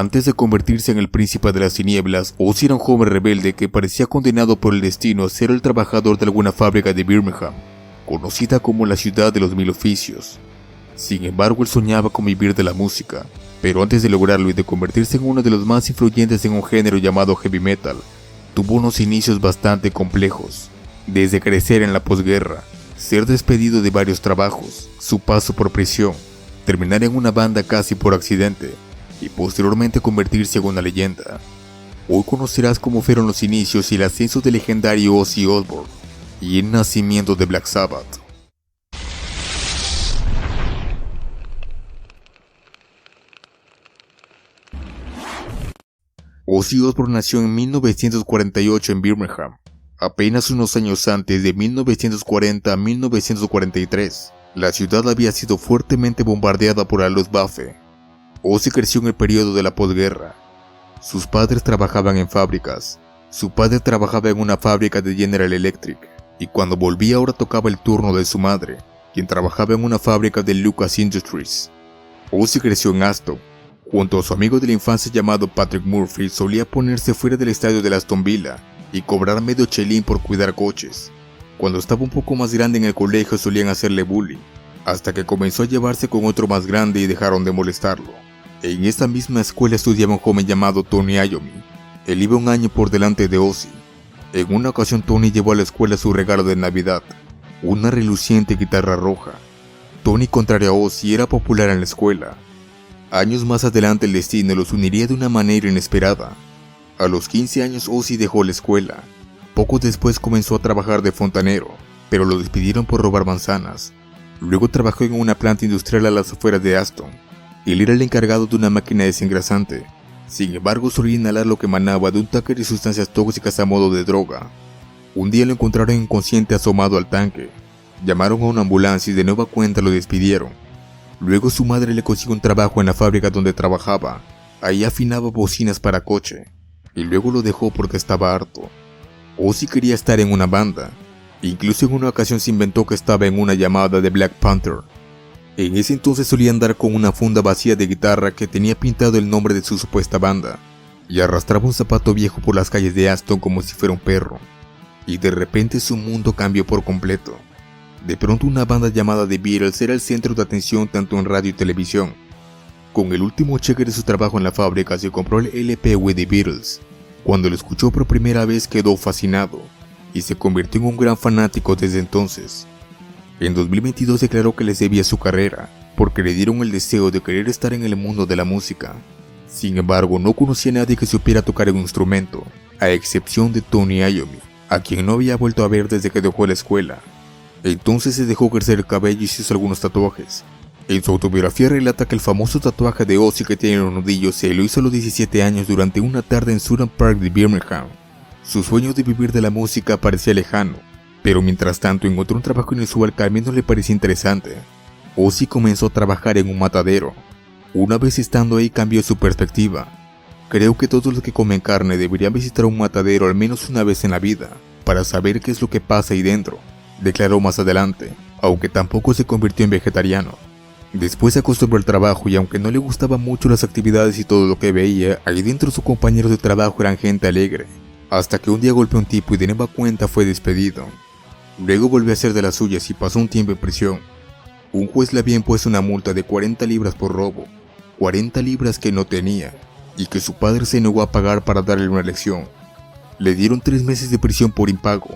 Antes de convertirse en el príncipe de las tinieblas, Ozzy era un joven rebelde que parecía condenado por el destino a ser el trabajador de alguna fábrica de Birmingham, conocida como la ciudad de los mil oficios. Sin embargo, él soñaba con vivir de la música, pero antes de lograrlo y de convertirse en uno de los más influyentes en un género llamado heavy metal, tuvo unos inicios bastante complejos. Desde crecer en la posguerra, ser despedido de varios trabajos, su paso por prisión, terminar en una banda casi por accidente, y posteriormente convertirse en una leyenda. Hoy conocerás cómo fueron los inicios y el ascenso del legendario Ozzy Osbourne y el nacimiento de Black Sabbath. Ozzy Osbourne nació en 1948 en Birmingham, apenas unos años antes de 1940 a 1943. La ciudad había sido fuertemente bombardeada por la Luftwaffe. Ozzy creció en el periodo de la posguerra. Sus padres trabajaban en fábricas. Su padre trabajaba en una fábrica de General Electric, y cuando volvía ahora tocaba el turno de su madre, quien trabajaba en una fábrica de Lucas Industries. Ozzy creció en Aston. Junto a su amigo de la infancia llamado Patrick Murphy, solía ponerse fuera del estadio de Aston Villa y cobrar medio chelín por cuidar coches. Cuando estaba un poco más grande en el colegio solían hacerle bullying, hasta que comenzó a llevarse con otro más grande y dejaron de molestarlo. En esta misma escuela estudiaba un joven llamado Tony Iommi. Él iba un año por delante de Ozzy. En una ocasión Tony llevó a la escuela su regalo de Navidad, una reluciente guitarra roja. Tony, contrario a Ozzy, era popular en la escuela. Años más adelante el destino los uniría de una manera inesperada. A los 15 años Ozzy dejó la escuela. Poco después comenzó a trabajar de fontanero, pero lo despidieron por robar manzanas. Luego trabajó en una planta industrial a las afueras de Aston. Él era el encargado de una máquina desengrasante. Sin embargo, solía inhalar lo que emanaba de un tanque de sustancias tóxicas a modo de droga. Un día lo encontraron inconsciente asomado al tanque. Llamaron a una ambulancia y de nueva cuenta lo despidieron. Luego su madre le consiguió un trabajo en la fábrica donde trabajaba. Ahí afinaba bocinas para coche. Y luego lo dejó porque estaba harto. Ozzy quería estar en una banda. Incluso en una ocasión se inventó que estaba en una llamada de Black Panther. En ese entonces solía andar con una funda vacía de guitarra que tenía pintado el nombre de su supuesta banda, y arrastraba un zapato viejo por las calles de Aston como si fuera un perro. Y de repente su mundo cambió por completo. De pronto una banda llamada The Beatles era el centro de atención tanto en radio y televisión. Con el último cheque de su trabajo en la fábrica se compró el LP with The Beatles. Cuando lo escuchó por primera vez quedó fascinado, y se convirtió en un gran fanático desde entonces. En 2022 declaró que les debía su carrera, porque le dieron el deseo de querer estar en el mundo de la música. Sin embargo, no conocía a nadie que supiera tocar un instrumento, a excepción de Tony Iommi, a quien no había vuelto a ver desde que dejó la escuela. Entonces se dejó crecer el cabello y se hizo algunos tatuajes. En su autobiografía relata que el famoso tatuaje de Ozzy que tiene en los nudillos se lo hizo a los 17 años durante una tarde en Surrey Park de Birmingham. Su sueño de vivir de la música parecía lejano, pero mientras tanto encontró un trabajo inusual que al menos le parecía interesante. Ozzy comenzó a trabajar en un matadero. Una vez estando ahí cambió su perspectiva. Creo que todos los que comen carne deberían visitar un matadero al menos una vez en la vida, para saber qué es lo que pasa ahí dentro, declaró más adelante, aunque tampoco se convirtió en vegetariano. Después se acostumbró al trabajo y aunque no le gustaban mucho las actividades y todo lo que veía, ahí dentro sus compañeros de trabajo eran gente alegre, hasta que un día golpeó a un tipo y de nueva cuenta fue despedido. Luego volvió a hacer de las suyas y pasó un tiempo en prisión. Un juez le había impuesto una multa de 40 libras por robo, 40 libras que no tenía, y que su padre se negó a pagar para darle una lección. Le dieron 3 meses de prisión por impago,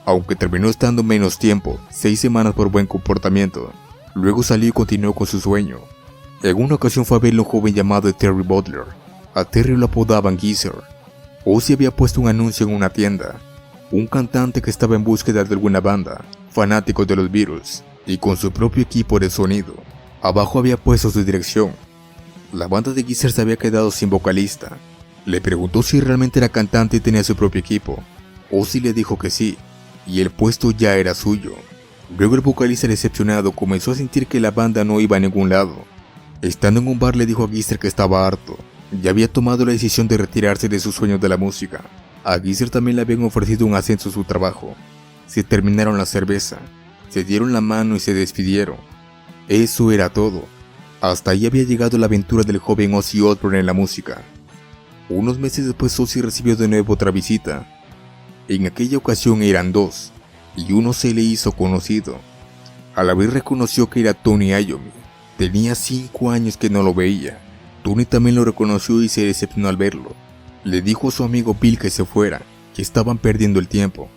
aunque terminó estando menos tiempo, 6 semanas por buen comportamiento. Luego salió y continuó con su sueño. En una ocasión fue a verlo un joven llamado Terry Butler. A Terry lo apodaban Geezer. Ozzy había puesto un anuncio en una tienda. Un cantante que estaba en búsqueda de alguna banda, fanático de los Beatles, y con su propio equipo de sonido. Abajo había puesto su dirección. La banda de Geezer se había quedado sin vocalista. Le preguntó si realmente era cantante y tenía su propio equipo. Ozzy le dijo que sí, y el puesto ya era suyo. Luego el vocalista decepcionado comenzó a sentir que la banda no iba a ningún lado. Estando en un bar le dijo a Geezer que estaba harto. Ya había tomado la decisión de retirarse de sus sueños de la música. A Geezer también le habían ofrecido un ascenso en su trabajo. Se terminaron la cerveza, se dieron la mano y se despidieron. Eso era todo. Hasta ahí había llegado la aventura del joven Ozzy Osbourne en la música. Unos meses después Ozzy recibió de nuevo otra visita. En aquella ocasión eran dos, y uno se le hizo conocido. A la vez reconoció que era Tony Iommi. Tenía 5 años que no lo veía. Tony también lo reconoció y se decepcionó al verlo. Le dijo a su amigo Bill que se fuera, que estaban perdiendo el tiempo.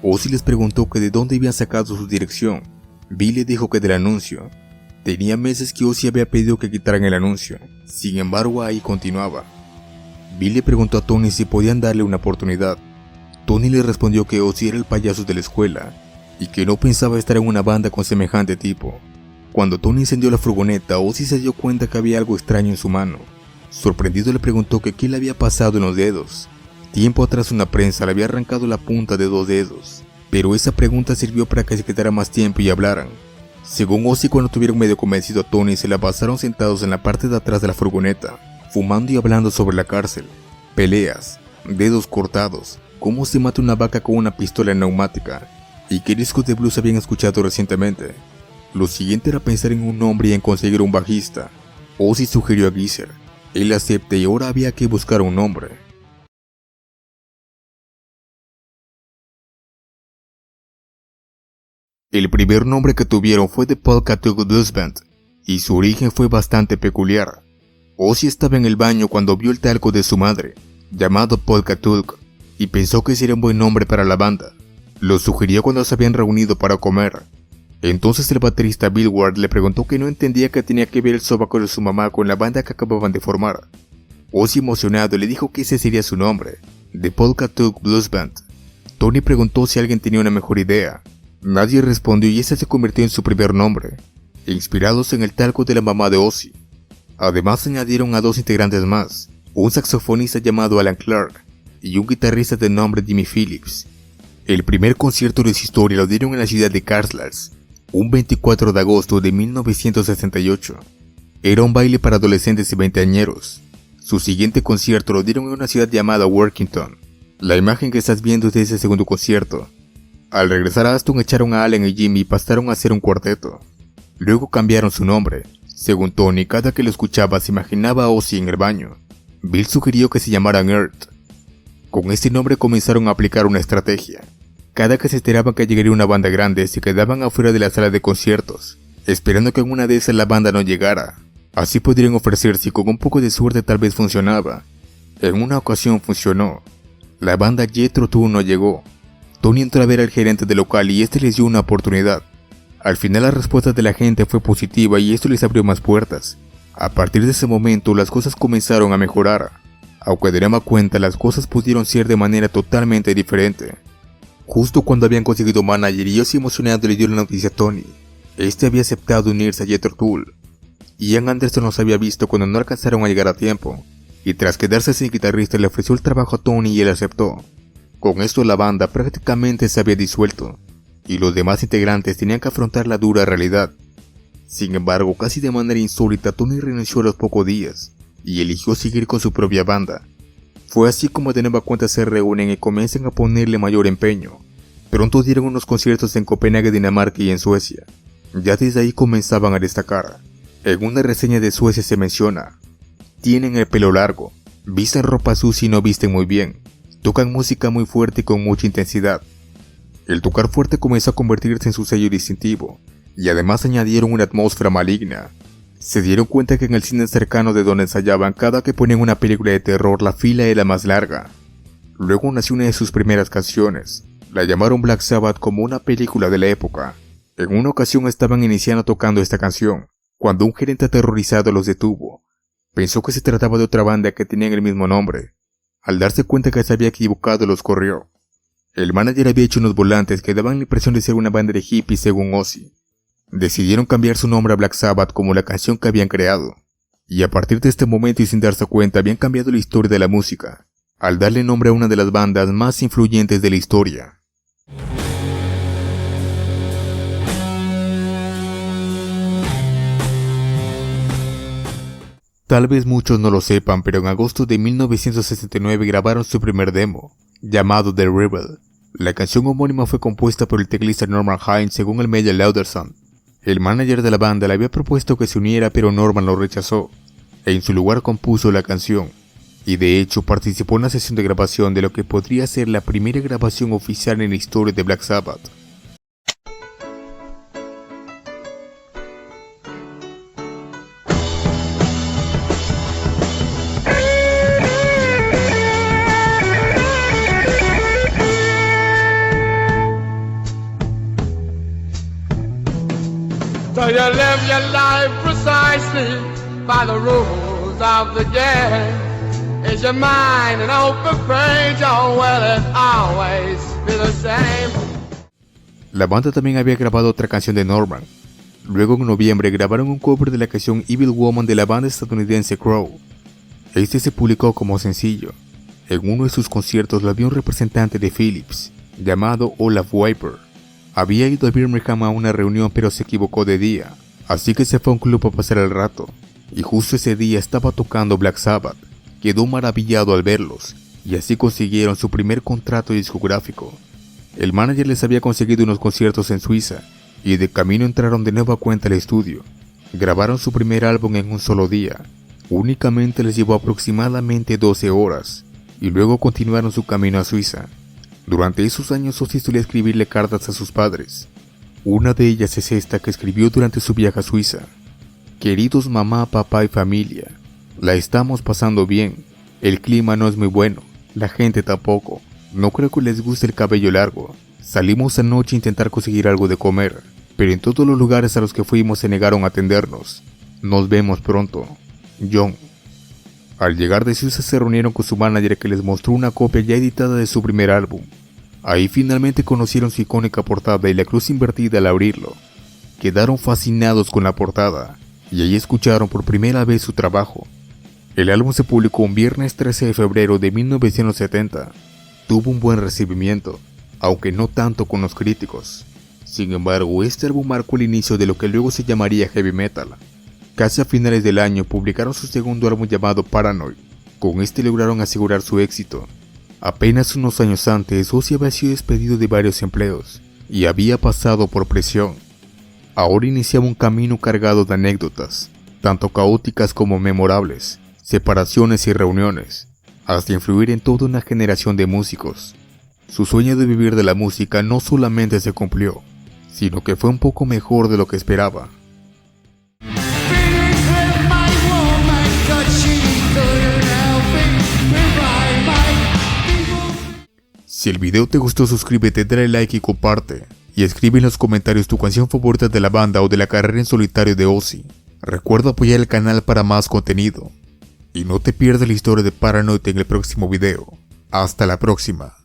Ozzy les preguntó que de dónde habían sacado su dirección. Bill le dijo que del anuncio. Tenía meses que Ozzy había pedido que quitaran el anuncio. Sin embargo, ahí continuaba. Bill le preguntó a Tony si podían darle una oportunidad. Tony le respondió que Ozzy era el payaso de la escuela y que no pensaba estar en una banda con semejante tipo. Cuando Tony encendió la furgoneta, Ozzy se dio cuenta que había algo extraño en su mano. Sorprendido le preguntó que qué le había pasado en los dedos. Tiempo atrás una prensa le había arrancado la punta de 2 dedos, pero esa pregunta sirvió para que se quedara más tiempo y hablaran. Según Ozzy, cuando tuvieron medio convencido a Tony, se la pasaron sentados en la parte de atrás de la furgoneta, fumando y hablando sobre la cárcel, peleas, dedos cortados, cómo se mata una vaca con una pistola neumática y qué discos de blues habían escuchado recientemente. Lo siguiente era pensar en un nombre y en conseguir un bajista. Ozzy sugirió a Geezer. Él aceptó y ahora había que buscar un nombre. El primer nombre que tuvieron fue The Polka Tulk Blues Band, y su origen fue bastante peculiar. Ozzy estaba en el baño cuando vio el talco de su madre, llamado Polka Tulk, y pensó que sería un buen nombre para la banda. Lo sugirió cuando se habían reunido para comer. Entonces el baterista Bill Ward le preguntó que no entendía qué tenía que ver el sobaco de su mamá con la banda que acababan de formar. Ozzy, emocionado, le dijo que ese sería su nombre, The Polka Tulk Blues Band. Tony preguntó si alguien tenía una mejor idea. Nadie respondió y ese se convirtió en su primer nombre, inspirados en el talco de la mamá de Ozzy. Además añadieron a 2 integrantes más, un saxofonista llamado Alan Clark y un guitarrista de nombre Jimmy Phillips. El primer concierto de su historia lo dieron en la ciudad de Carlisle, un 24 de agosto de 1968. Era un baile para adolescentes y veinteañeros. Su siguiente concierto lo dieron en una ciudad llamada Workington. La imagen que estás viendo es de ese segundo concierto. Al regresar a Aston echaron a Alan y Jimmy y pasaron a ser un cuarteto. Luego cambiaron su nombre. Según Tony, cada que lo escuchaba se imaginaba a Ozzy en el baño. Bill sugirió que se llamaran Earth. Con este nombre comenzaron a aplicar una estrategia. Cada que se enteraban que llegaría una banda grande, se quedaban afuera de la sala de conciertos, esperando que en una de esas la banda no llegara. Así podrían ofrecerse y con un poco de suerte tal vez funcionaba. En una ocasión funcionó. La banda Jethro Tull no llegó. Tony entró a ver al gerente del local y este les dio una oportunidad. Al final la respuesta de la gente fue positiva y esto les abrió más puertas. A partir de ese momento las cosas comenzaron a mejorar. Aunque de nueva cuenta las cosas pudieron ser de manera totalmente diferente. Justo cuando habían conseguido manager y Ozzy emocionado le dio la noticia a Tony. Este había aceptado unirse a Jethro Tull. Ian Anderson los había visto cuando no alcanzaron a llegar a tiempo, y tras quedarse sin guitarrista le ofreció el trabajo a Tony y él aceptó. Con esto la banda prácticamente se había disuelto, y los demás integrantes tenían que afrontar la dura realidad. Sin embargo, casi de manera insólita, Tony renunció a los pocos días, y eligió seguir con su propia banda. Fue así como de nueva cuenta se reúnen y comienzan a ponerle mayor empeño. Pronto dieron unos conciertos en Copenhague, Dinamarca y en Suecia. Ya desde ahí comenzaban a destacar. En una reseña de Suecia se menciona: tienen el pelo largo, visten ropa sucia y no visten muy bien, tocan música muy fuerte y con mucha intensidad. El tocar fuerte comenzó a convertirse en su sello distintivo, y además añadieron una atmósfera maligna. Se dieron cuenta que en el cine cercano de donde ensayaban, cada que ponían una película de terror la fila era más larga. Luego nació una de sus primeras canciones. La llamaron Black Sabbath como una película de la época. En una ocasión estaban iniciando tocando esta canción, cuando un gerente aterrorizado los detuvo. Pensó que se trataba de otra banda que tenían el mismo nombre. Al darse cuenta que se había equivocado, los corrió. El manager había hecho unos volantes que daban la impresión de ser una banda de hippies según Ozzy. Decidieron cambiar su nombre a Black Sabbath como la canción que habían creado. Y a partir de este momento y sin darse cuenta habían cambiado la historia de la música, al darle nombre a una de las bandas más influyentes de la historia. Tal vez muchos no lo sepan, pero en agosto de 1969 grabaron su primer demo, llamado The Rebel. La canción homónima fue compuesta por el teclista Norman Hines según el medio Lauderson. El manager de la banda le había propuesto que se uniera, pero Norman lo rechazó, e en su lugar compuso la canción, y de hecho participó en la sesión de grabación de lo que podría ser la primera grabación oficial en la historia de Black Sabbath. So you live your life precisely by the rules of the game. Is your mind an open page, or will it always be the same? La banda también había grabado otra canción de Norman. Luego en noviembre grabaron un cover de la canción Evil Woman de la banda estadounidense Crow. Este se publicó como sencillo. En uno de sus conciertos lo vio un representante de Philips, llamado Olaf Wiper. Había ido a Birmingham a una reunión, pero se equivocó de día, así que se fue a un club a pasar el rato, y justo ese día estaba tocando Black Sabbath. Quedó maravillado al verlos, y así consiguieron su primer contrato discográfico. El manager les había conseguido unos conciertos en Suiza, y de camino entraron de nueva cuenta al estudio. Grabaron su primer álbum en un solo día. Únicamente les llevó aproximadamente 12 horas, y luego continuaron su camino a Suiza. Durante esos años Ozzy solía escribirle cartas a sus padres. Una de ellas es esta que escribió durante su viaje a Suiza. Queridos mamá, papá y familia, la estamos pasando bien. El clima no es muy bueno, la gente tampoco. No creo que les guste el cabello largo. Salimos anoche a intentar conseguir algo de comer, pero en todos los lugares a los que fuimos se negaron a atendernos. Nos vemos pronto. John. Al llegar de Suiza se reunieron con su manager, que les mostró una copia ya editada de su primer álbum. Ahí finalmente conocieron su icónica portada y la cruz invertida al abrirlo. Quedaron fascinados con la portada, y ahí escucharon por primera vez su trabajo. El álbum se publicó un viernes 13 de febrero de 1970. Tuvo un buen recibimiento, aunque no tanto con los críticos. Sin embargo, este álbum marcó el inicio de lo que luego se llamaría heavy metal. Casi a finales del año publicaron su segundo álbum llamado Paranoid. Con este lograron asegurar su éxito. Apenas unos años antes, Ozzy había sido despedido de varios empleos y había pasado por presión. Ahora iniciaba un camino cargado de anécdotas, tanto caóticas como memorables, separaciones y reuniones, hasta influir en toda una generación de músicos. Su sueño de vivir de la música no solamente se cumplió, sino que fue un poco mejor de lo que esperaba. Si el video te gustó, suscríbete, dale like y comparte. Y escribe en los comentarios tu canción favorita de la banda o de la carrera en solitario de Ozzy. Recuerda apoyar el canal para más contenido. Y no te pierdas la historia de Paranoid en el próximo video. Hasta la próxima.